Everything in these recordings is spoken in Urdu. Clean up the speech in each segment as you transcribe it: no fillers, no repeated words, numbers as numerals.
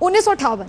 1958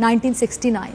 1969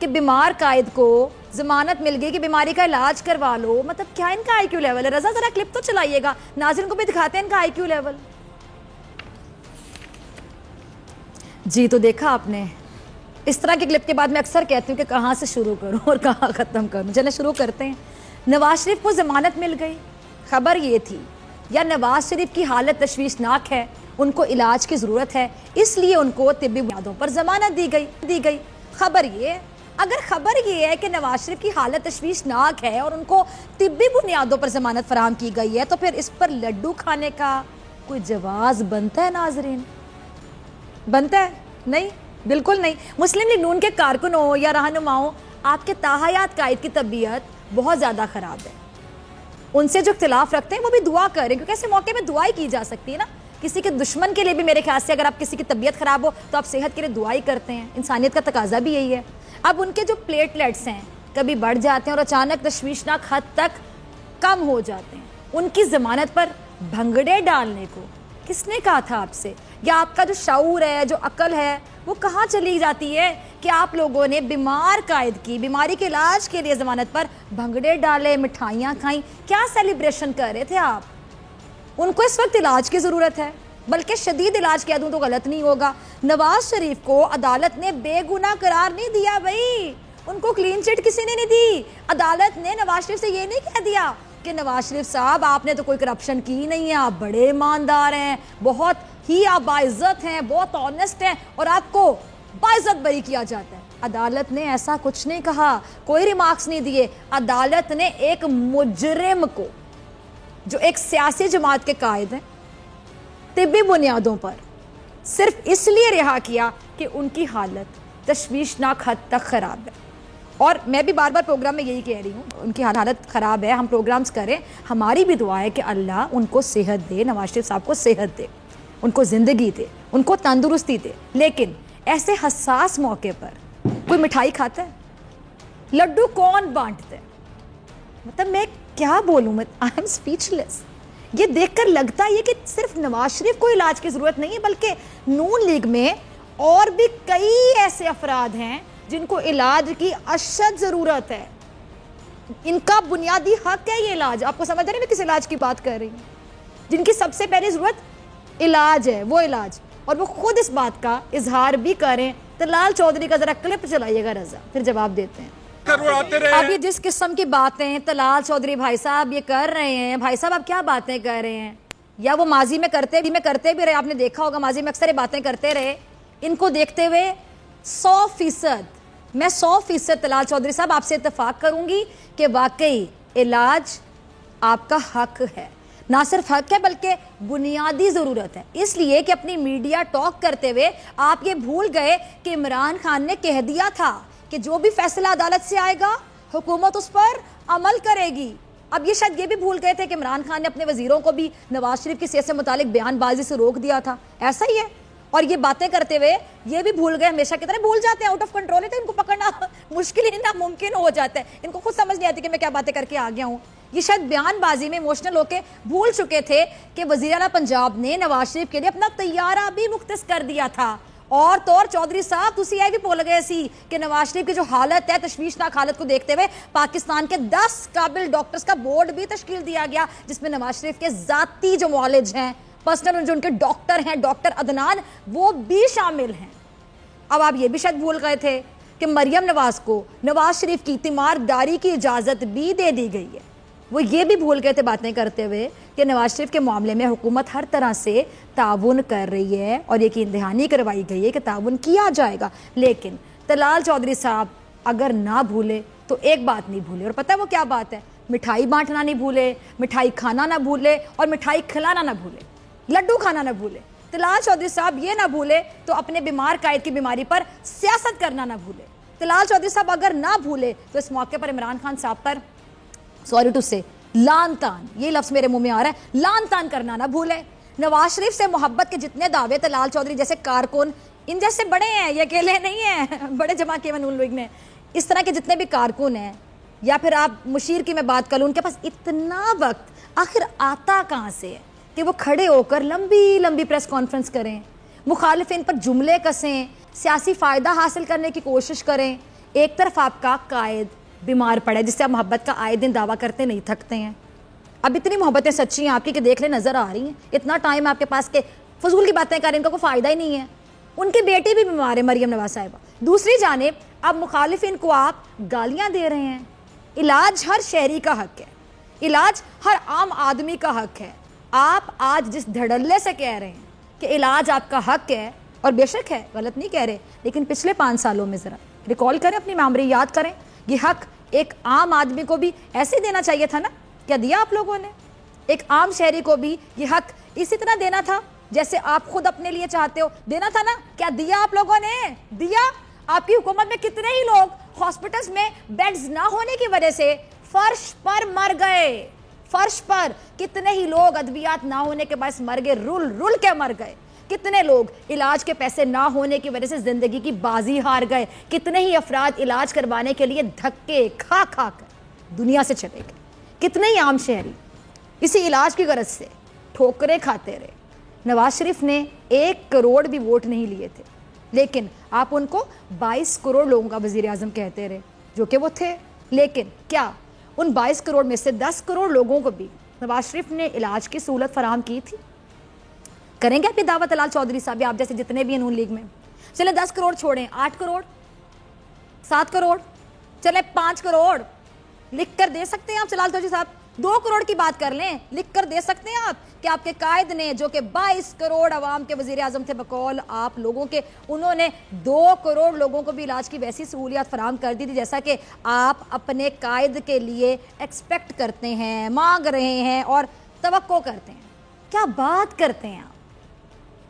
کہ بیمار قائد کو ضمانت مل گئی کہ بیماری کا علاج کروا لو. مطلب کیا ان کا آئی کیو لیول ہے؟ رضا ذرا کلپ تو چلائیے گا, ناظرین کو بھی دکھاتے ہیں ان کا آئی کیو لیول. جی تو دیکھا آپ نے, اس طرح کے کلپ کے بعد میں اکثر کہتی ہوں کہ کہاں سے شروع کروں اور کہاں ختم کروں. چلیں شروع کرتے ہیں. نواز شریف کو ضمانت مل گئی. خبر یہ تھی یا نواز شریف کی حالت تشویشناک ہے, ان کو علاج کی ضرورت ہے, اس لیے ان کو طبی بنیادوں پر ضمانت دی گئی. خبر یہ, اگر خبر یہ ہے کہ نواز شریف کی حالت تشویشناک ہے اور ان کو طبی بنیادوں پر ضمانت فراہم کی گئی ہے, تو پھر اس پر لڈو کھانے کا کوئی جواز بنتا ہے ناظرین؟ بنتا ہے؟ نہیں, بالکل نہیں. مسلم لیگ نون کے کارکنوں یا رہنماؤں, آپ کے تاحیات قائد کی طبیعت بہت زیادہ خراب ہے. ان سے جو اختلاف رکھتے ہیں وہ بھی دعا کریں, کیونکہ ایسے موقع میں دعا ہی کی جا سکتی ہے نا. کسی کے دشمن کے لیے بھی میرے خیال سے اگر آپ کسی کی طبیعت خراب ہو تو آپ صحت کے لیے دعا ہی کرتے ہیں. انسانیت کا تقاضا بھی یہی ہے. اب ان کے جو پلیٹلیٹس ہیں کبھی بڑھ جاتے ہیں اور اچانک تشویشناک حد تک کم ہو جاتے ہیں. ان کی ضمانت پر بھنگڑے ڈالنے کو کس نے کہا تھا آپ سے؟ یا آپ کا جو شعور ہے, جو عقل ہے, وہ کہاں چلی جاتی ہے کہ آپ لوگوں نے بیمار قائد کی بیماری کے علاج کے لیے ضمانت پر بھنگڑے ڈالے, مٹھائیاں کھائیں؟ کیا سیلیبریشن کر رہے تھے آپ؟ ان کو اس وقت علاج کی ضرورت ہے, بلکہ شدید علاج کہہ دوں تو غلط نہیں ہوگا. نواز شریف کو عدالت نے بے گناہ قرار نہیں دیا بھائی, ان کو کلین چٹ کسی نے نہیں دی. عدالت نے نواز شریف سے یہ نہیں کہہ دیا کہ نواز شریف صاحب آپ نے تو کوئی کرپشن کی نہیں ہے, آپ بڑے ایماندار ہیں, بہت ہی آپ باعزت ہیں, بہت آنیسٹ ہیں اور آپ کو باعزت بری کیا جاتا ہے. عدالت نے ایسا کچھ نہیں کہا, کوئی ریمارکس نہیں دیے. عدالت نے ایک مجرم کو, جو ایک سیاسی جماعت کے قائد ہیں, طبی بنیادوں پر صرف اس لیے رہا کیا کہ ان کی حالت تشویشناک حد تک خراب ہے. اور میں بھی بار بار پروگرام میں یہی کہہ رہی ہوں, ان کی حالت خراب ہے, ہم پروگرامز کریں, ہماری بھی دعا ہے کہ اللہ ان کو صحت دے, نواز شریف صاحب کو صحت دے, ان کو زندگی دے, ان کو تندرستی دے. لیکن ایسے حساس موقع پر کوئی مٹھائی کھاتا ہے؟ لڈو کون بانٹتا ہے؟ مطلب میں کیا بولوں, آئی ایم اسپیچلیس. یہ دیکھ کر لگتا ہے کہ صرف نواز شریف کو علاج کی ضرورت نہیں ہے, بلکہ نون لیگ میں اور بھی کئی ایسے افراد ہیں جن کو علاج کی اشد ضرورت ہے. ان کا بنیادی حق ہے یہ علاج. آپ کو سمجھ رہے ہیں میں کس علاج کی بات کر رہی ہوں؟ جن کی سب سے پہلی ضرورت علاج ہے, وہ علاج, اور وہ خود اس بات کا اظہار بھی کریں. طلال چودھری کا ذرا کلپ چلائیے گا رضا, پھر جواب دیتے ہیں. اب یہ جس قسم کی باتیں طلال چودھری بھائی صاحب یہ کر رہے ہیں, بھائی صاحب آپ کیا باتیں کر رہے ہیں؟ یا وہ ماضی میں کرتے بھی رہے, آپ نے دیکھا ہوگا ماضی میں اکثر یہ باتیں کرتے رہے. ان کو دیکھتے ہوئے 100% میں 100% طلال چودھری صاحب آپ سے اتفاق کروں گی کہ واقعی علاج آپ کا حق ہے. نہ صرف حق ہے بلکہ بنیادی ضرورت ہے. اس لیے کہ اپنی میڈیا ٹاک کرتے ہوئے آپ یہ بھول گئے کہ عمران خان نے کہہ دیا تھا کہ جو بھی فیصلہ عدالت سے آئے گا حکومت اس پر عمل کرے گی. اب یہ شاید یہ بھی بھول گئے تھے کہ عمران خان نے اپنے وزیروں کو بھی نواز شریف کی صحت سے متعلق بیان بازی سے روک دیا تھا. ایسا ہی ہے. اور یہ باتیں کرتے ہوئے یہ بھی بھول گئے, ہمیشہ کی طرح بھول جاتے ہیں, آؤٹ آف کنٹرول ہے تو ان کو پکڑنا مشکل ہی ناممکن ہو جاتا ہے. ان کو خود سمجھ نہیں آتی کہ میں کیا باتیں کر کے آ گیا ہوں. یہ شاید بیان بازی میں ایموشنل ہو کے بھول چکے تھے کہ وزیر اعلیٰ پنجاب نے نواز شریف کے لیے اپنا طیارہ بھی مختص کر دیا تھا. اور طور چودھری صاحب تسی یہ بھی بول گئے سی کہ نواز شریف کی جو حالت ہے, تشویشناک حالت کو دیکھتے ہوئے پاکستان کے 10 قابل ڈاکٹرز کا بورڈ بھی تشکیل دیا گیا, جس میں نواز شریف کے ذاتی جو معالج ہیں, پرسنل جو ان کے ڈاکٹر ہیں, ڈاکٹر عدنان, وہ بھی شامل ہیں. اب آپ یہ بھی شاید بھول گئے تھے کہ مریم نواز کو نواز شریف کی تیمارداری کی اجازت بھی دے دی گئی ہے. وہ یہ بھی بھول گئے تھے باتیں کرتے ہوئے کہ نواز شریف کے معاملے میں حکومت ہر طرح سے تعاون کر رہی ہے اور یقین دہانی کروائی گئی ہے کہ تعاون کیا جائے گا. لیکن طلال چودھری صاحب اگر نہ بھولے تو ایک بات نہیں بھولے, اور پتہ ہے وہ کیا بات ہے؟ مٹھائی بانٹنا نہیں بھولے, مٹھائی کھانا نہ بھولے, اور مٹھائی کھلانا نہ بھولے, لڈو کھانا نہ بھولے. طلال چودھری صاحب یہ نہ بھولے تو اپنے بیمار قائد کی بیماری پر سیاست کرنا نہ بھولے. طلال چودھری صاحب اگر نہ بھولے تو اس موقع پر عمران خان صاحب پر سوری ٹو سے لان تان, یہ لفظ میرے منہ میں آ رہا ہے, لان تان کرنا نہ بھولے. نواز شریف سے محبت کے جتنے دعوے طلال چودھری جیسے کارکن, ان جیسے بڑے ہیں, یہ اکیلے نہیں ہیں, بڑے جمع کیے نون لیگ نے, اس طرح کے جتنے بھی کارکن ہیں, یا پھر آپ مشیر کی میں بات کروں, ان کے پاس اتنا وقت آخر آتا کہاں سے ہے کہ وہ کھڑے ہو کر لمبی لمبی پریس کانفرنس کریں, مخالفین پر جملے کسیں, سیاسی فائدہ حاصل کرنے کی کوشش کریں. ایک طرف آپ کا قائد بیمار پڑا ہے جس سے آپ محبت کا آئے دن دعویٰ کرتے نہیں تھکتے ہیں. اب اتنی محبتیں سچی ہیں آپ کی کہ دیکھ لیں نظر آ رہی ہیں. اتنا ٹائم آپ کے پاس کہ فضول کی باتیں کریں ان کا کوئی فائدہ ہی نہیں ہے. ان کی بیٹی بھی بیمار ہے مریم نواز صاحبہ. دوسری جانب اب مخالفین کو آپ گالیاں دے رہے ہیں. علاج ہر شہری کا حق ہے, علاج ہر عام آدمی کا حق ہے. آپ آج جس دھڑلے سے کہہ رہے ہیں کہ علاج آپ کا حق ہے, اور بے شک ہے, غلط نہیں کہہ رہے, لیکن پچھلے 5 سالوں میں ذرا ریکال کریں, اپنی میموری یاد کریں. یہ حق ایک عام آدمی کو بھی ایسے دینا چاہیے تھا نا. کیا دیا آپ لوگوں نے؟ ایک عام شہری کو بھی یہ حق اسی طرح دینا تھا جیسے آپ خود اپنے لیے چاہتے ہو, دینا تھا نا. کیا دیا آپ لوگوں نے؟ دیا. آپ کی حکومت میں کتنے ہی لوگ ہاسپٹلز میں بیڈز نہ ہونے کی وجہ سے فرش پر مر گئے. فرش پر کتنے ہی لوگ ادویات نہ ہونے کے باعث مر گئے, رول رول کے مر گئے. کتنے لوگ علاج کے پیسے نہ ہونے کی وجہ سے زندگی کی بازی ہار گئے. کتنے ہی افراد علاج کروانے کے لیے دھکے کھا کھا کر دنیا سے چلے گئے. کتنے ہی عام شہری اسی علاج کی غرض سے ٹھوکریں کھاتے رہے. نواز شریف نے 1 کروڑ بھی ووٹ نہیں لیے تھے, لیکن آپ ان کو 22 کروڑ لوگوں کا وزیر اعظم کہتے رہے, جو کہ وہ تھے. لیکن کیا ان 22 کروڑ میں سے 10 کروڑ لوگوں کو بھی نواز شریف نے علاج کی سہولت فراہم کی تھی؟ کریں گے آپ یہ دعوت طلال چودھری صاحب, آپ جیسے جتنے بھی ہیں نون لیگ میں؟ چلیں 10 کروڑ چھوڑیں, 8 کروڑ, 7 کروڑ, چلیں 5 کروڑ لکھ کر دے سکتے ہیں آپ طلال چودھری صاحب؟ 2 کروڑ کی بات کر لیں, لکھ کر دے سکتے ہیں آپ کہ آپ کے قائد نے, جو کہ 22 کروڑ عوام کے وزیر اعظم تھے بقول آپ لوگوں کے, انہوں نے 2 کروڑ لوگوں کو بھی علاج کی ویسی سہولیات فراہم کر دی تھی جیسا کہ آپ اپنے قائد کے لیے ایکسپیکٹ کرتے ہیں, مانگ رہے ہیں اور توقع کرتے ہیں. کیا بات کرتے ہیں آپ؟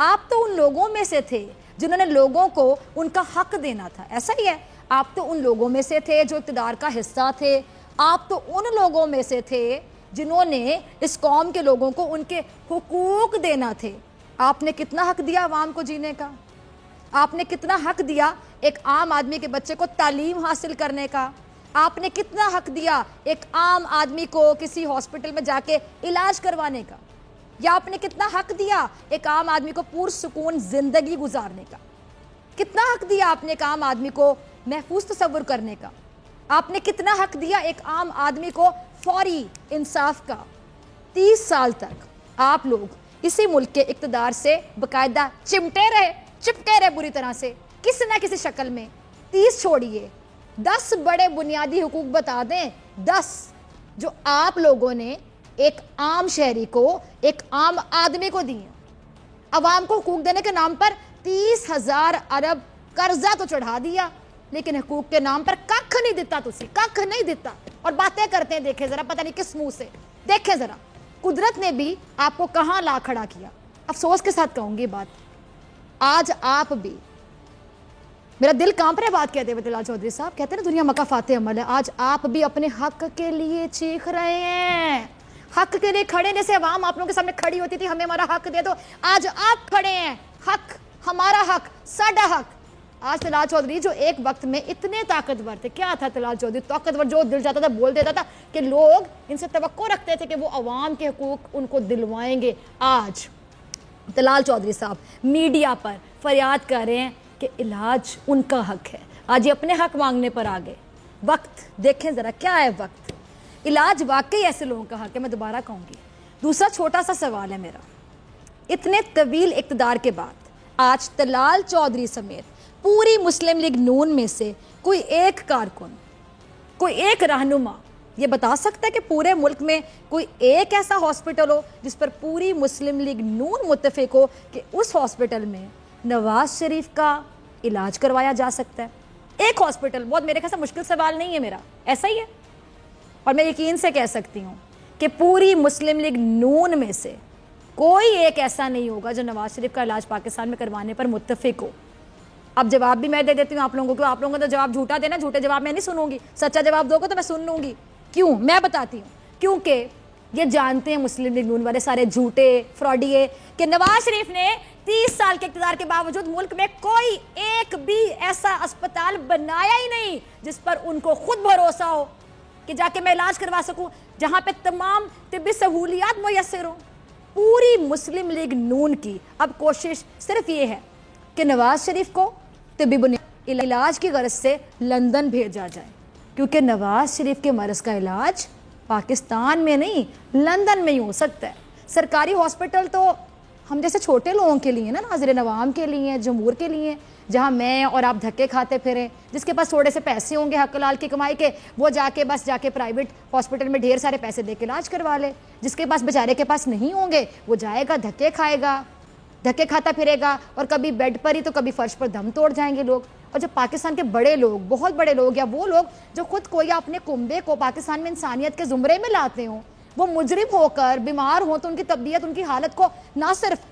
آپ تو ان لوگوں میں سے تھے جنہوں نے لوگوں کو ان کا حق دینا تھا. ایسا ہی ہے, آپ تو ان لوگوں میں سے تھے جو اقتدار کا حصہ تھے. آپ تو ان لوگوں میں سے تھے جنہوں نے اس قوم کے لوگوں کو ان کے حقوق دینا تھے. آپ نے کتنا حق دیا عوام کو جینے کا؟ آپ نے کتنا حق دیا ایک عام آدمی کے بچے کو تعلیم حاصل کرنے کا؟ آپ نے کتنا حق دیا ایک عام آدمی کو کسی ہاسپٹل میں جا کے علاج کروانے کا؟ یا آپ نے کتنا حق دیا ایک عام آدمی کو پرسکون زندگی گزارنے کا؟ کتنا حق دیا آپ نے ایک عام آدمی کو محفوظ تصور کرنے کا؟ آپ نے کتنا حق دیا ایک عام آدمی کو فوری انصاف کا؟ 30 سال تک آپ لوگ اسی ملک کے اقتدار سے باقاعدہ چپٹے رہے بری طرح سے کسی نہ کسی شکل میں. 30 چھوڑیے, 10 بڑے بنیادی حقوق بتا دیں, 10 جو آپ لوگوں نے ایک عام شہری کو, ایک عام آدمی کو دیے. عوام کو حقوق دینے کے نام پر 30,000 ارب قرضہ تو چڑھا دیا, لیکن حقوق کے نام پر ککھ نہیں دیتا, تسی ککھ نہیں دیتا, اور باتیں کرتے ہیں. دیکھیں ذرا, پتہ نہیں کس منہ سے, دیکھیں ذرا قدرت نے بھی آپ کو کہاں لا کھڑا کیا. افسوس کے ساتھ کہوں گی بات, آج آپ بھی, میرا دل کانپ رہا بات کہتے ہوئے طلال چودھری صاحب, کہتے ہیں نا دنیا مکہ فاتح عمل ہے. آج آپ بھی اپنے حق کے لیے چیخ رہے ہیں, حق کے لیے کھڑے. جیسے عوام آپ لوگوں کے سامنے کھڑی ہوتی تھی, ہمیں ہمارا حق دے دو, آج آپ کھڑے ہیں, حق ہمارا حق, ساڈا حق. آج طلال چودھری جو ایک وقت میں اتنے طاقتور تھے, کیا تھا طلال چودھری طاقتور, جو دل چاہتا تھا بول دیتا تھا کہ لوگ ان سے توقع رکھتے تھے کہ وہ عوام کے حقوق ان کو دلوائیں گے. آج طلال چودھری صاحب میڈیا پر فریاد کر رہے ہیں کہ علاج ان کا حق ہے. آج یہ اپنے حق مانگنے پر آ گئے. وقت دیکھیں ذرا کیا ہے وقت. علاج واقعی ایسے لوگوں کا حق ہے, میں دوبارہ کہوں گی. دوسرا چھوٹا سا سوال ہے میرا, اتنے طویل اقتدار کے بعد آج طلال چودھری سمیت پوری مسلم لیگ نون میں سے کوئی ایک کارکن, کوئی ایک رہنما یہ بتا سکتا ہے کہ پورے ملک میں کوئی ایک ایسا ہاسپٹل ہو جس پر پوری مسلم لیگ نون متفق ہو کہ اس ہاسپٹل میں نواز شریف کا علاج کروایا جا سکتا ہے؟ ایک ہاسپٹل, بہت میرے خیال سے مشکل سوال نہیں ہے میرا, ایسا ہی ہے. اور میں یقین سے کہہ سکتی ہوں کہ پوری مسلم لیگ نون میں سے کوئی ایک ایسا نہیں ہوگا جو نواز شریف کا علاج پاکستان میں کروانے پر متفق ہو. اب جواب بھی میں دے دیتی ہوں آپ لوگوں کو, آپ لوگوں کو تو جواب جھوٹا دینا, جھوٹے جواب میں نہیں سنوں گی, سچا جواب دو گے تو میں سن لوں گی. کیوں؟ میں بتاتی ہوں. کیونکہ یہ جانتے ہیں مسلم لیگ نون والے سارے جھوٹے فراڈیے کہ نواز شریف نے 30 سال کے اقتدار کے باوجود ملک میں کوئی ایک بھی ایسا اسپتال بنایا ہی نہیں جس پر ان کو خود بھروسہ ہو کہ جا کے میں علاج کروا سکوں, جہاں پہ تمام طبی سہولیات میسر ہوں. پوری مسلم لیگ نون کی اب کوشش صرف یہ ہے کہ نواز شریف کو طبی بنیاد علاج کی غرض سے لندن بھیجا جائے، کیونکہ نواز شریف کے مرض کا علاج پاکستان میں نہیں لندن میں ہی ہو سکتا ہے۔ سرکاری ہاسپٹل تو ہم جیسے چھوٹے لوگوں کے لیے نا، ناظرین عوام کے لیے، جمہور کے لیے، جہاں میں اور آپ دھکے کھاتے پھریں، جس کے پاس تھوڑے سے پیسے ہوں گے حق حلال کی کمائی کے، وہ جا کے پرائیویٹ ہاسپٹل میں ڈھیر سارے پیسے دے کے علاج کروا لے۔ جس کے پاس بیچارے کے پاس نہیں ہوں گے وہ جائے گا، دھکے کھائے گا، دھکے کھاتا پھرے گا، اور کبھی بیڈ پر ہی تو کبھی فرش پر دم توڑ جائیں گے لوگ۔ اور جو پاکستان کے بڑے لوگ، بہت بڑے لوگ، یا وہ لوگ جو خود کو یا اپنے کنبے کو پاکستان میں انسانیت کے زمرے میں لاتے ہوں، وہ مجرم ہو کر بیمار ہوں تو ان کی طبیعت، ان کی حالت کو نہ صرف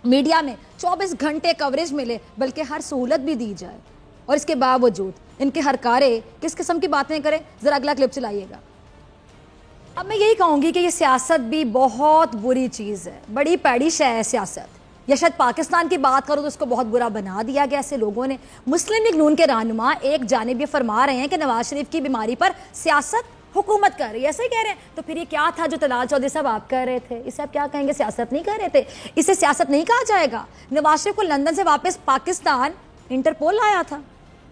میڈیا میں 24 گھنٹے کوریج ملے بلکہ ہر سہولت بھی دی جائے، اور اس کے باوجود ان کے ہرکارے کس قسم کی باتیں کریں، ذرا اگلا کلپ چلائیے گا۔ اب میں یہی کہوں گی کہ یہ سیاست بھی بہت بری چیز ہے، بڑی پیڑی شے ہے سیاست۔ یا شاید پاکستان کی بات کروں تو اس کو بہت برا بنا دیا گیا ایسے لوگوں نے۔ مسلم لیگ نون کے رہنما ایک جانب یہ فرما رہے ہیں کہ نواز شریف کی بیماری پر سیاست حکومت کر رہی ہے، ایسے ہی کہہ رہے ہیں، تو پھر یہ کیا تھا جو طلال چودھری صاحب آپ کہہ رہے تھے؟ اسے آپ کیا کہیں گے؟ سیاست نہیں کہہ رہے تھے، اسے سیاست نہیں کہا جائے گا۔ نواز شریف کو لندن سے واپس پاکستان انٹرپول آیا تھا،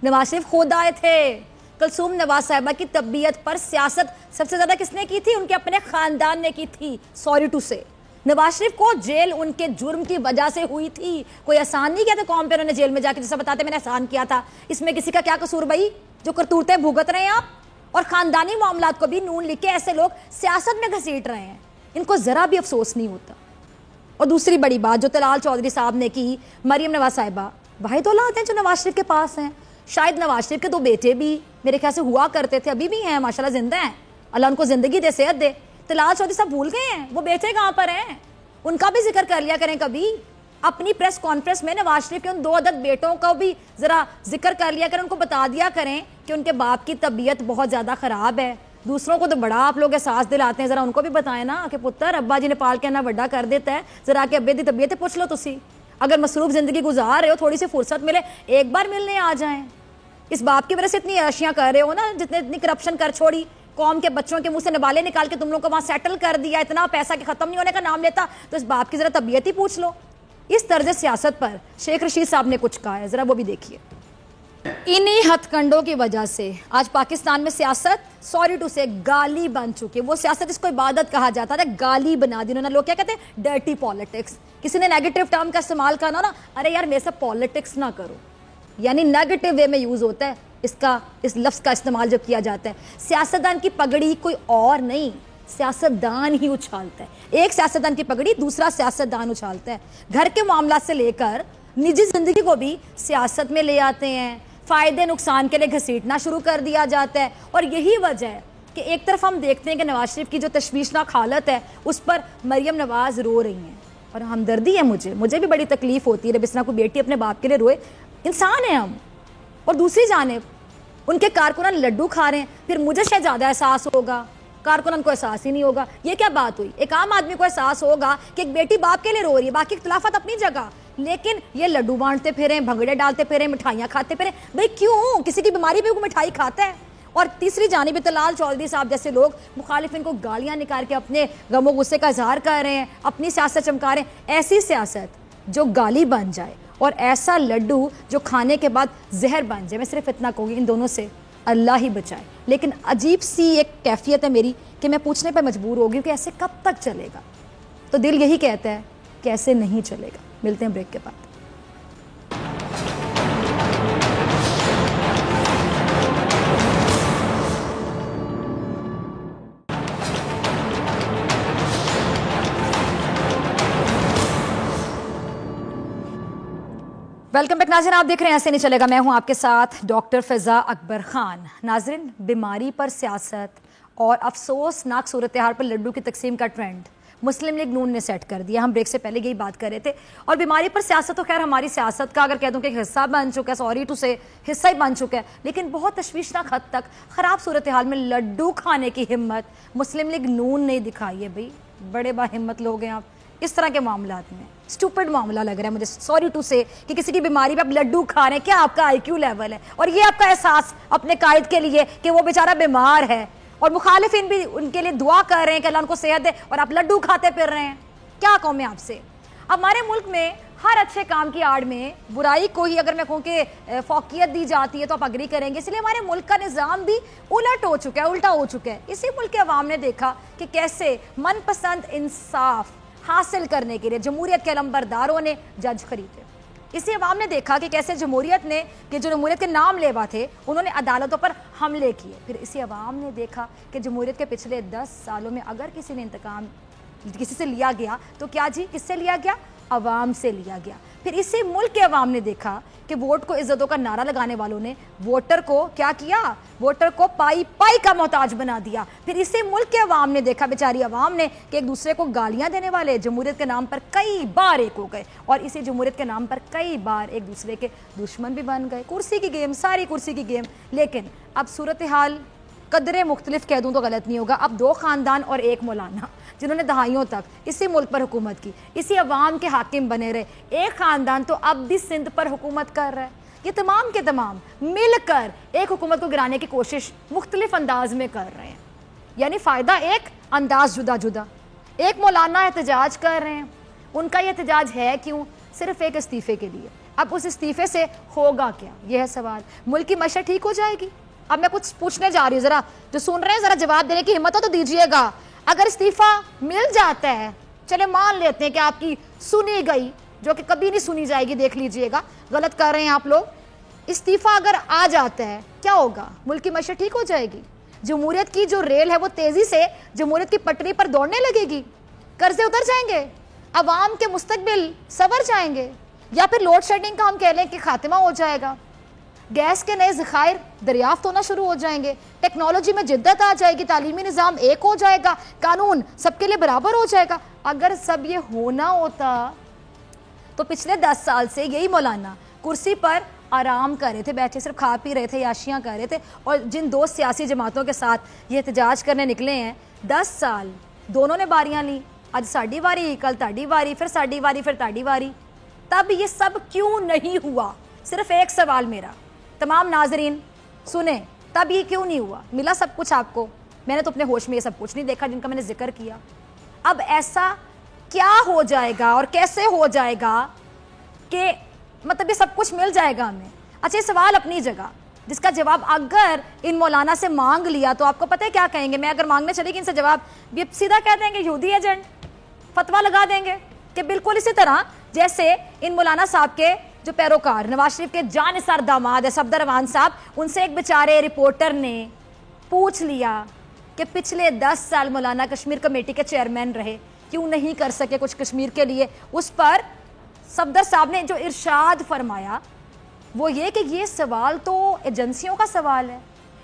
نواز شریف خود آئے تھے۔ کلثوم نواز صاحبہ کی طبیعت پر سیاست سب سے زیادہ کس نے کی تھی؟ ان کے اپنے خاندان نے کی تھی، سوری ٹو سے۔ نواز شریف کو جیل ان کے جرم کی وجہ سے ہوئی تھی، کوئی احسان نہیں کیا تھا قوم پہ انہوں نے جیل میں جا کے جیسا بتاتے میں نے احسان کیا تھا۔ اس میں کسی کا کیا قصور بھائی جو کرتوتیں بھگت رہے ہیں آپ؟ اور خاندانی معاملات کو بھی نون لکھ کے ایسے لوگ سیاست میں گھسیٹ رہے ہیں، ان کو ذرا بھی افسوس نہیں ہوتا۔ اور دوسری بڑی بات جو طلال چودھری صاحب نے کی، مریم نواز صاحبہ واحد اولاد ہیں جو نواز شریف کے پاس ہیں۔ شاید نواز شریف کے 2 بیٹے بھی میرے خیال سے ہوا کرتے تھے، ابھی بھی ہیں، ماشاءاللہ زندہ ہیں، اللہ ان کو زندگی دے، صحت دے۔ طلال چودھری صاحب بھول گئے ہیں وہ بیٹے کہاں پر ہیں؟ ان کا بھی ذکر کر لیا کریں کبھی اپنی پریس کانفرنس میں۔ نواز شریف کے ان 2 عدد بیٹوں کا بھی ذرا ذکر کر لیا کریں، ان کو بتا دیا کریں کہ ان کے باپ کی طبیعت بہت زیادہ خراب ہے۔ دوسروں کو تو بڑا آپ لوگ احساس دلاتے ہیں، ذرا ان کو بھی بتائیں نا کہ پتر ابا جی نے پال کے نہ بڑا کر دیتا ہے، ذرا کہ ابے دی طبیعت پوچھ لو تسی۔ اگر مصروف زندگی گزار رہے ہو، تھوڑی سی فرصت ملے، ایک بار ملنے آ جائیں۔ اس باپ کی وجہ سے اتنی عیاشیاں کر رہے ہو نا، جتنے اتنی کرپشن کر چھوڑی، قوم کے بچوں کے منہ سے نوالے نکال کے تم لوگ کو وہاں سیٹل کر دیا، اتنا پیسہ کہ ختم نہیں ہونے کا نام لیتا، تو اس باپ کی ذرا طبیعت ہی پوچھ لو۔ اس طرز سیاست پر شیخ رشید صاحب نے کچھ کہا ہے، ذرا وہ بھی دیکھیے۔ انہی ہتھ کنڈوں کی وجہ سے آج پاکستان میں سیاست سوری ٹو سے گالی بن چکی ہے۔ وہ سیاست جس کو عبادت کہا جاتا ہے گالی بنا دی انہوں نے۔ لوگ کیا کہتے ہیں؟ Dirty politics. کسی نے نیگیٹو ٹرم کا استعمال کرنا نا، ارے یار میرے سے پالیٹکس نہ کرو، یعنی نیگیٹو وے میں یوز ہوتا ہے اس لفظ کا استعمال جو کیا جاتا ہے۔ سیاستدان کی پگڑی کوئی اور نہیں، سیاستدان ہی اچھالتا ہے۔ ایک سیاستدان کی پگڑی دوسرا سیاستدان اچھالتا ہے۔ گھر کے معاملات سے لے کر نجی زندگی کو بھی سیاست میں لے آتے ہیں، فائدے نقصان کے لیے گھسیٹنا شروع کر دیا جاتا ہے۔ اور یہی وجہ ہے کہ ایک طرف ہم دیکھتے ہیں کہ نواز شریف کی جو تشویشناک حالت ہے اس پر مریم نواز رو رہی ہیں، اور ہمدردی ہے، مجھے بھی بڑی تکلیف ہوتی ہے جب اس طرح کوئی بیٹی اپنے باپ کے لیے روئے، انسان ہیں ہم۔ اور دوسری جانب ان کے کارکنان لڈو کھا رہے ہیں، پھر مجھے شاید زیادہ احساس ہوگا، کارکنان کو احساس ہی نہیں ہوگا۔ یہ کیا بات ہوئی؟ ایک عام آدمی کو احساس ہوگا کہ ایک بیٹی باپ کے لیے رو رہی ہے، باقی اختلافات اپنی جگہ، لیکن یہ لڈو بانٹتے پھریں، بھنگڑے ڈالتے پھریں، مٹھائیاں کھاتے پھریں، بھئی کیوں؟ کسی کی بیماری پہ کوئی مٹھائی کھاتا ہے؟ اور تیسری جانب طلال چودھری صاحب جیسے لوگ مخالفین کو گالیاں نکال کے اپنے غم و غصے کا اظہار کر رہے ہیں، اپنی سیاست چمکا رہے ہیں۔ ایسی سیاست جو گالی بن جائے اور ایسا لڈو جو کھانے کے بعد زہر بن جائے، میں صرف اتنا کہوں گی ان دونوں سے اللہ ہی بچائے۔ لیکن عجیب سی ایک کیفیت ہے میری کہ میں پوچھنے پہ مجبور ہوگی کہ ایسے کب تک چلے گا؟ تو دل یہی کہتا ہے کہ ایسے نہیں چلے گا۔ ملتے ہیں بریک کے بعد۔ ویلکم بیک ناظرین، آپ دیکھ رہے ہیں ایسے نہیں چلے گا، میں ہوں آپ کے ساتھ ڈاکٹر فضا اکبر خان۔ ناظرین، بیماری پر سیاست اور افسوسناک صورتحال پر لڈو کی تقسیم کا ٹرینڈ مسلم لیگ نون نے سیٹ کر دیا۔ ہم بریک سے پہلے یہی بات کر رہے تھے، اور بیماری پر سیاست تو خیر ہماری سیاست کا اگر کہہ دوں کہ حصہ بن چکا ہے، سوری ٹو سے حصہ ہی بن چکا ہے، لیکن بہت تشویشناک حد تک خراب صورتحال میں لڈو کھانے کی ہمت مسلم لیگ نون نے دکھائی ہے۔ بھائی بڑے با ہمت لوگ ہیں آپ اس طرح کے معاملات میں۔ اسٹوپڈ معاملہ لگ رہا ہے مجھے، سوری ٹو سے، کہ کسی کی بیماری پہ آپ لڈو کھا رہے ہیں۔ کیا آپ کا آئی کیو لیول ہے؟ اور یہ آپ کا احساس اپنے قائد کے لیے کہ وہ بیچارہ بیمار ہے، اور مخالفین بھی ان کے لیے دعا کر رہے ہیں کہ اللہ ان کو صحت دے، اور آپ لڈو کھاتے پھر رہے ہیں۔ کیا کہوں میں آپ سے؟ ہمارے ملک میں ہر اچھے کام کی آڑ میں برائی کو ہی اگر میں کہوں کہ فوقیت دی جاتی ہے تو آپ اگری کریں گے. اس لیے ہمارے ملک کا نظام بھی الٹا ہو چکا ہے. اسی ملک کے عوام نے دیکھا کہ کیسے من پسند انصاف حاصل کرنے کے لیے جمہوریت کے علمبرداروں نے جج خریدے. اسی عوام نے دیکھا کہ کیسے جمہوریت نے کہ جو جمہوریت کے نام لیوا تھے انہوں نے عدالتوں پر حملے کیے. پھر اسی عوام نے دیکھا کہ جمہوریت کے پچھلے 10 سالوں میں اگر کسی نے انتقام کسی سے لیا گیا تو کیا جی کس سے لیا گیا؟ عوام سے لیا گیا. پھر اسی ملک کے عوام نے دیکھا کہ ووٹ کو عزتوں کا نعرہ لگانے والوں نے ووٹر کو کیا کیا؟ ووٹر کو پائی پائی کا محتاج بنا دیا. پھر اسی ملک کے عوام نے دیکھا بیچاری عوام نے کہ ایک دوسرے کو گالیاں دینے والے جمہوریت کے نام پر کئی بار ایک ہو گئے اور اسی جمہوریت کے نام پر کئی بار ایک دوسرے کے دشمن بھی بن گئے. کرسی کی گیم, ساری کرسی کی گیم. لیکن اب صورتحال قدرے مختلف کہہ دوں تو غلط نہیں ہوگا. اب 2 خاندان اور 1 مولانا جنہوں نے دہائیوں تک اسی ملک پر حکومت کی, اسی عوام کے حاکم بنے رہے. ایک خاندان تو اب بھی سندھ پر حکومت کر رہا ہے. یہ تمام کے تمام مل کر ایک حکومت کو گرانے کی کوشش مختلف انداز میں کر رہے ہیں. یعنی فائدہ ایک, انداز جدا جدا. ایک مولانا احتجاج کر رہے ہیں, ان کا یہ احتجاج ہے کیوں؟ صرف ایک استعفے کے لیے. اب اس استعفے سے ہوگا کیا؟ یہ ہے سوال. ملک کی معیشت ٹھیک ہو جائے گی؟ اب میں کچھ پوچھنے جا رہی ہوں, ذرا جو سن رہے ہیں ذرا جواب دینے کی ہمت ہو تو دیجئے گا. اگر استعفیٰ مل جاتا ہے, چلے مان لیتے ہیں کہ آپ کی سنی گئی, جو کہ کبھی نہیں سنی جائے گی, دیکھ لیجئے گا, غلط کر رہے ہیں آپ لوگ. استعفیٰ اگر آ جاتا ہے کیا ہوگا؟ ملک کی معیشت ٹھیک ہو جائے گی. جمہوریت کی جو ریل ہے وہ تیزی سے جمہوریت کی پٹری پر دوڑنے لگے گی. قرضے اتر جائیں گے, عوام کے مستقبل سنور جائیں گے, یا پھر لوڈ شیڈنگ کا ہم کہہ لیں کہ خاتمہ ہو جائے گا. گیس کے نئے ذخائر دریافت ہونا شروع ہو جائیں گے, ٹیکنالوجی میں جدت آ جائے گی, تعلیمی نظام ایک ہو جائے گا, قانون سب کے لیے برابر ہو جائے گا. اگر سب یہ ہونا ہوتا تو پچھلے 10 سال سے یہی مولانا کرسی پر آرام کر رہے تھے, بیٹھے صرف کھا پی رہے تھے, یاشیاں کر رہے تھے. اور جن 2 سیاسی جماعتوں کے ساتھ یہ احتجاج کرنے نکلے ہیں 10 سال دونوں نے باریاں لی. آج ساڈی واری, کل تاڈی واری, پھر ساڈی واری, پھر تاڈی واری. تب یہ سب کیوں نہیں ہوا؟ صرف ایک سوال میرا, تمام ناظرین سنیں, تب یہ کیوں نہیں ہوا؟ ملا سب کچھ آپ کو, میں نے تو اپنے ہوش میں یہ سب کچھ نہیں دیکھا جن کا میں نے ذکر کیا. اب ایسا کیا ہو جائے گا اور کیسے ہو جائے گا کہ مطلب یہ سب کچھ مل جائے گا ہمیں؟ اچھا, یہ سوال اپنی جگہ, جس کا جواب اگر ان مولانا سے مانگ لیا تو آپ کو پتہ ہے کیا کہیں گے؟ میں اگر مانگنے چلی گی ان سے جواب, یہ سیدھا کہہ دیں گے یہودی ایجنٹ, فتویٰ لگا دیں گے کہ بالکل اسی طرح جیسے ان مولانا صاحب کے جو پیروکار نواز شریف کے جانثار داماد ہے صفدر روان صاحب, ان سے ایک بیچارے رپورٹر نے پوچھ لیا کہ پچھلے 10 سال مولانا کشمیر کمیٹی کے چیئرمین رہے, کیوں نہیں کر سکے کچھ کشمیر کے لیے؟ اس پر صفدر صاحب نے جو ارشاد فرمایا وہ یہ کہ یہ سوال تو ایجنسیوں کا سوال ہے,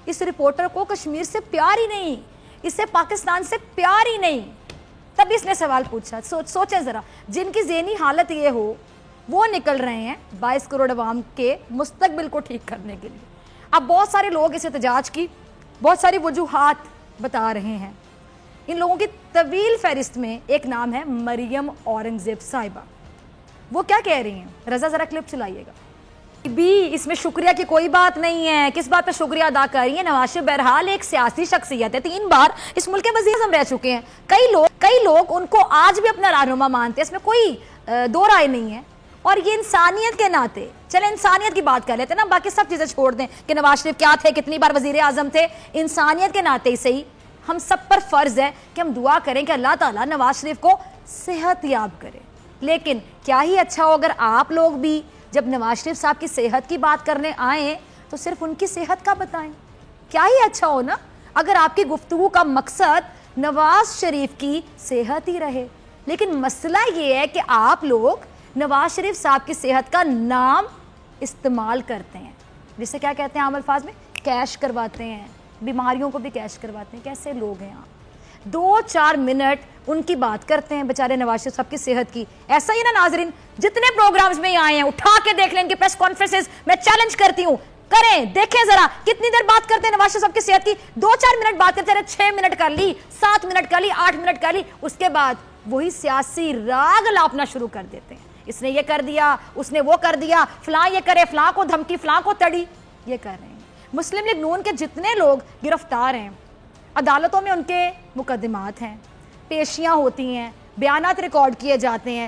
اس رپورٹر کو کشمیر سے پیار ہی نہیں, اسے پاکستان سے پیار ہی نہیں. تب اس نے سوال پوچھا. سوچیں ذرا, جن کی ذہنی حالت یہ ہو وہ نکل رہے ہیں 22 کروڑ عوام کے مستقبل کو ٹھیک کرنے کے لیے. اب بہت سارے لوگ اس احتجاج کی بہت ساری وجوہات بتا رہے ہیں. ان لوگوں کی طویل فہرست میں ایک نام ہے مریم اورنگزیب صاحبہ. وہ کیا کہہ رہی ہیں؟ رضا ذرا کلپ چلائیے گا. بھی اس میں شکریہ کی کوئی بات نہیں ہے. کس بات پہ شکریہ ادا کر رہی ہیں؟ نواز شریف بہرحال ایک سیاسی شخصیت ہے, 3 بار اس ملک کے وزیر اعظم رہ چکے ہیں. کئی لوگ ان کو آج بھی اپنا رہنما مانتے ہیں, اس میں کوئی دو رائے نہیں ہے. اور یہ انسانیت کے ناطے, چلیں انسانیت کی بات کر لیتے ہیں نا, باقی سب چیزیں چھوڑ دیں کہ نواز شریف کیا تھے, کتنی بار وزیر اعظم تھے. انسانیت کے ناطے سے ہی ہم سب پر فرض ہے کہ ہم دعا کریں کہ اللہ تعالیٰ نواز شریف کو صحت یاب کرے. لیکن کیا ہی اچھا ہو اگر آپ لوگ بھی جب نواز شریف صاحب کی صحت کی بات کرنے آئیں تو صرف ان کی صحت کا بتائیں. کیا ہی اچھا ہو نا اگر آپ کی گفتگو کا مقصد نواز شریف کی صحت ہی رہے. لیکن مسئلہ یہ ہے کہ آپ لوگ نواز شریف صاحب کی صحت کا نام استعمال کرتے ہیں, جسے کیا کہتے ہیں عام الفاظ میں, کیش کرواتے ہیں, بیماریوں کو بھی کیش کرواتے ہیں. کیسے لوگ ہیں آپ؟ 2-4 منٹ ان کی بات کرتے ہیں بیچارے نواز شریف صاحب کی صحت کی. ایسا ہی نا ناظرین, جتنے پروگرامز میں آئے ہیں اٹھا کے دیکھ لیں ان کی پریس کانفرنسز, میں چیلنج کرتی ہوں کریں, دیکھیں ذرا کتنی دیر بات کرتے ہیں نواز شریف صاحب کی صحت کی. 2-4 منٹ بات کرتے رہے, 6 منٹ کر لی, 7 منٹ کر لی, 8 منٹ کر لی, اس کے بعد وہی سیاسی راگ لاپنا شروع کر دیتے ہیں. اس نے یہ کر دیا, اس نے وہ کر دیا, فلاں یہ کرے, فلاں کو دھمکی, فلاں کو تڑی, یہ کر رہے ہیں. مسلم لیگ نون کے جتنے لوگ گرفتار ہیں, عدالتوں میں ان کے مقدمات ہیں, پیشیاں ہوتی ہیں, بیانات ریکارڈ کیے جاتے ہیں,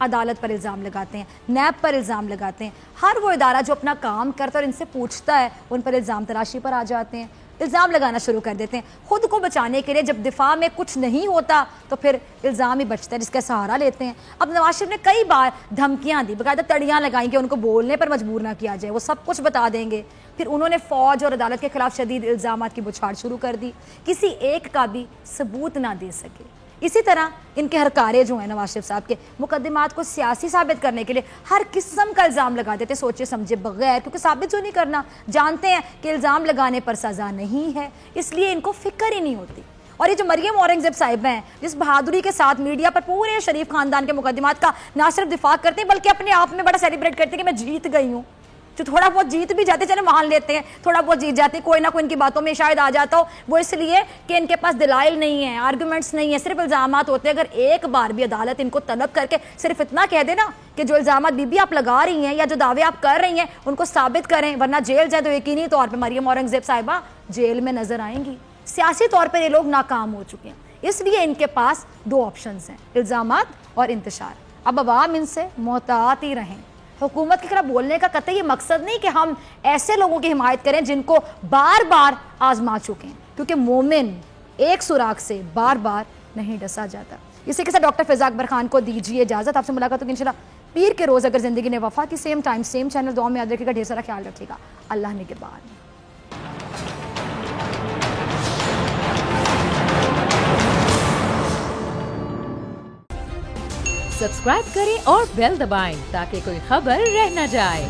عدالت پر الزام لگاتے ہیں, نیب پر الزام لگاتے ہیں. ہر وہ ادارہ جو اپنا کام کرتا ہے اور ان سے پوچھتا ہے ان پر الزام تراشی پر آ جاتے ہیں, الزام لگانا شروع کر دیتے ہیں. خود کو بچانے کے لیے جب دفاع میں کچھ نہیں ہوتا تو پھر الزام ہی بچتا ہے جس کا سہارا لیتے ہیں. اب نواز شریف نے کئی بار دھمکیاں دی, باقاعدہ تڑیاں لگائیں کہ ان کو بولنے پر مجبور نہ کیا جائے, وہ سب کچھ بتا دیں گے. پھر انہوں نے فوج اور عدالت کے خلاف شدید الزامات کی بچھاڑ شروع کر دی, کسی ایک کا بھی ثبوت نہ دے سکے. اسی طرح ان کے ہرکارے جو ہیں نواز شریف صاحب کے, مقدمات کو سیاسی ثابت کرنے کے لیے ہر قسم کا الزام لگا دیتے سوچے سمجھے بغیر, کیونکہ ثابت جو نہیں کرنا, جانتے ہیں کہ الزام لگانے پر سزا نہیں ہے, اس لیے ان کو فکر ہی نہیں ہوتی. اور یہ جو مریم اورنگزیب صاحب ہیں جس بہادری کے ساتھ میڈیا پر پورے شریف خاندان کے مقدمات کا نہ صرف دفاع کرتے ہیں بلکہ اپنے آپ میں بڑا سیلیبریٹ کرتے ہیں کہ میں جیت گئی ہوں. جو تھوڑا بہت جیت بھی جاتے, چلے مان لیتے ہیں تھوڑا بہت جیت جاتے, کوئی نہ کوئی ان کی باتوں میں شاید آ جاتا ہو, وہ اس لیے کہ ان کے پاس دلائل نہیں ہیں, آرگومنٹس نہیں ہیں, صرف الزامات ہوتے ہیں. اگر ایک بار بھی عدالت ان کو طلب کر کے صرف اتنا کہہ دے نا کہ جو الزامات بی آپ لگا رہی ہیں یا جو دعوے آپ کر رہی ہیں ان کو ثابت کریں ورنہ جیل جائیں, تو یقینی طور پہ مریم اورنگزیب صاحبہ جیل میں نظر آئیں گی. سیاسی طور پر یہ لوگ ناکام ہو چکے ہیں, اس لیے ان کے پاس دو آپشنز ہیں, الزامات اور انتشار. اب عوام ان سے محتاط ہی رہیں. حکومت کے خلاف بولنے کا قطعی یہ مقصد نہیں کہ ہم ایسے لوگوں کی حمایت کریں جن کو بار بار آزما چکے ہیں, کیونکہ مومن ایک سوراخ سے بار بار نہیں ڈسا جاتا. اسی کے ساتھ ڈاکٹر فضا اکبر خان کو دیجیے اجازت. آپ سے ملاقات ہوگی انشاءاللہ پیر کے روز اگر زندگی نے وفا کی, سیم ٹائم سیم چینل. دعا میں یاد رکھے گا, ڈھیر سارا خیال رکھے گا. اللہ نگہبان. سبسکرائب کریں اور بیل دبائیں تاکہ کوئی خبر رہ نہ جائے.